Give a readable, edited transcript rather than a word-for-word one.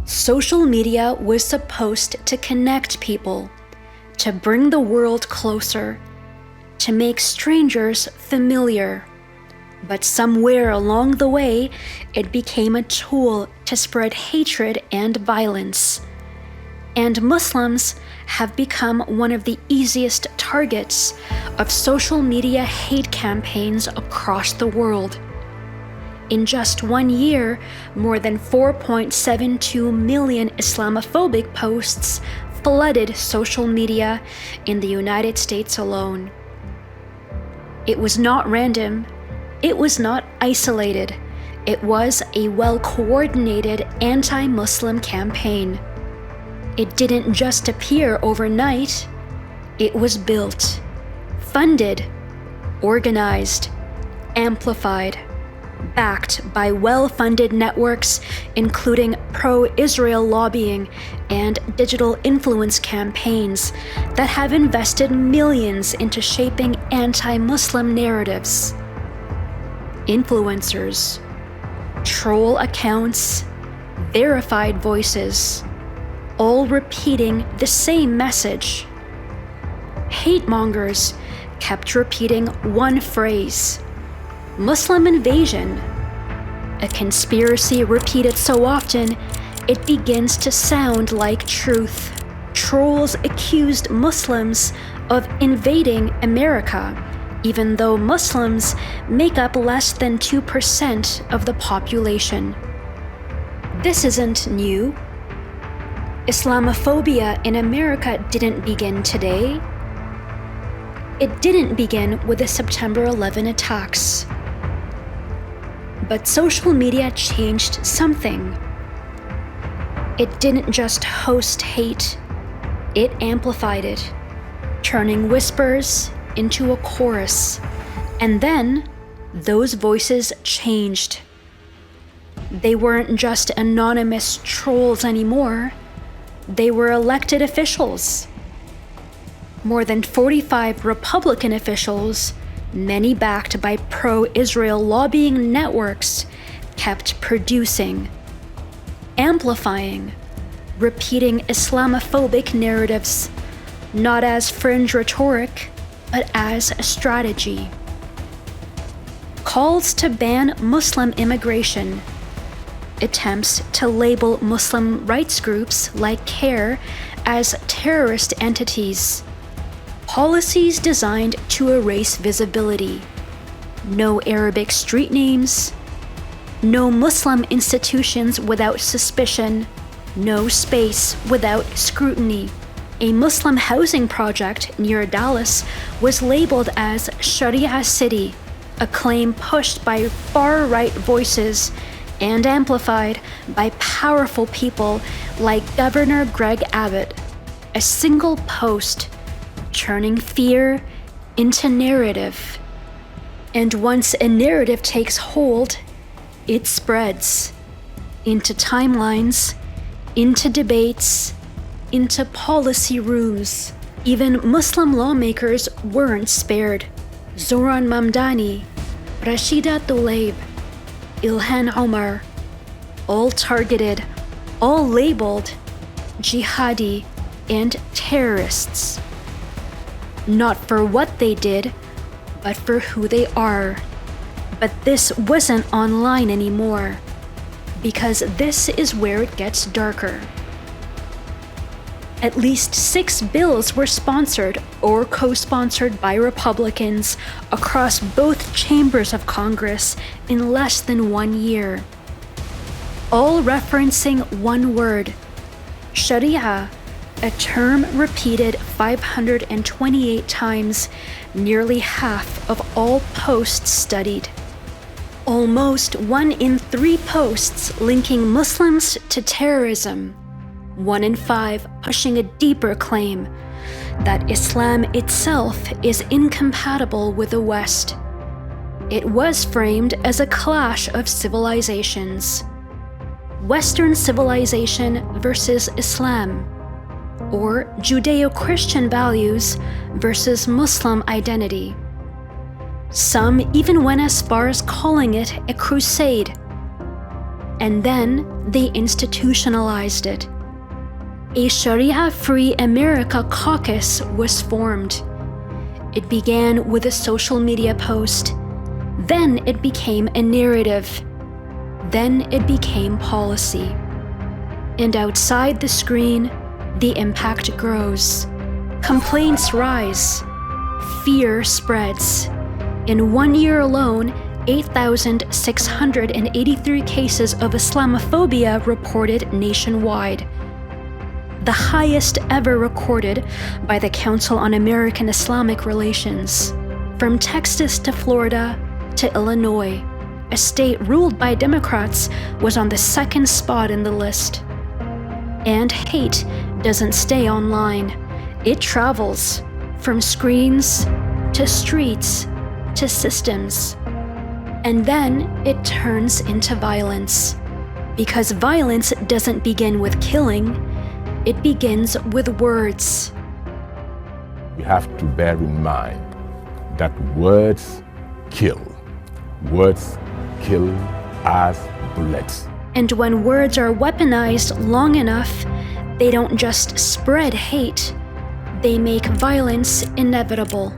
Social media was supposed to connect people, to bring the world closer, to make strangers familiar. But somewhere along the way, it became a tool to spread hatred and violence. And Muslims have become one of the easiest targets of social media hate campaigns across the world. In just 1 year, more than 4.72 million Islamophobic posts flooded social media in the United States alone. It was not random. It was not isolated. It was a well-coordinated anti-Muslim campaign. It didn't just appear overnight. It was built, funded, organized, amplified, backed by well-funded networks, including pro-Israel lobbying and digital influence campaigns that have invested millions into shaping anti-Muslim narratives. Influencers, troll accounts, verified voices, all repeating the same message. Hate mongers kept repeating one phrase: Muslim invasion. A conspiracy repeated so often, it begins to sound like truth. Trolls accused Muslims of invading America, even though Muslims make up less than 2% of the population. This isn't new. Islamophobia in America didn't begin today. It didn't begin with the September 11 attacks. But social media changed something. It didn't just host hate, it amplified it, turning whispers into a chorus. And then, those voices changed. They weren't just anonymous trolls anymore. They were elected officials. More than 45 Republican officials, many backed by pro-Israel lobbying networks, kept producing, amplifying, repeating Islamophobic narratives, not as fringe rhetoric, but as a strategy. Calls to ban Muslim immigration, attempts to label Muslim rights groups like CARE as terrorist entities, policies designed to erase visibility, no Arabic street names, no Muslim institutions without suspicion, no space without scrutiny. A Muslim housing project near Dallas was labeled as Sharia City, a claim pushed by far-right voices and amplified by powerful people like Governor Greg Abbott. A single post turning fear into narrative. And once a narrative takes hold, it spreads into timelines, into debates, into policy rooms. Even Muslim lawmakers weren't spared. Zoran Mamdani, Rashida Tlaib, Ilhan Omar, all targeted, all labeled jihadi and terrorists. Not for what they did, but for who they are. But this wasn't online anymore, because this is where it gets darker. At least 6 bills were sponsored or co-sponsored by Republicans across both chambers of Congress in less than 1 year, all referencing one word: Sharia, a term repeated 528 times, nearly half of all posts studied. Almost 1 in 3 posts linking Muslims to terrorism. 1 in 5 pushing a deeper claim that Islam itself is incompatible with the West. It was framed as a clash of civilizations. Western civilization versus Islam, or Judeo-Christian values versus Muslim identity. Some even went as far as calling it a crusade. and then they institutionalized it. A Sharia-free America caucus was formed. It began with a social media post. Then it became a narrative. Then it became policy. And outside the screen, the impact grows. Complaints rise. Fear spreads. In 1 year alone, 8,683 cases of Islamophobia reported nationwide, the highest ever recorded by the Council on American Islamic Relations. From Texas to Florida to Illinois, a state ruled by Democrats was on the second spot in the list. And hate doesn't stay online. It travels from screens to streets to systems. And then it turns into violence. Because violence doesn't begin with killing, it begins with words. We have to bear in mind that words kill. Words kill as bullets. And when words are weaponized long enough, they don't just spread hate, they make violence inevitable.